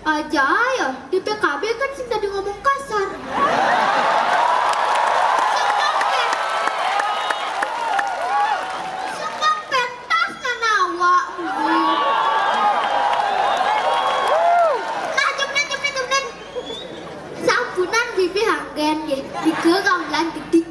Aja ya, di PKB kan sing tadi ngomong kasar. Sembang pentas nanawa. Nah, jemnan. Sampunan bibi hanggen ya, digegang lan gedik.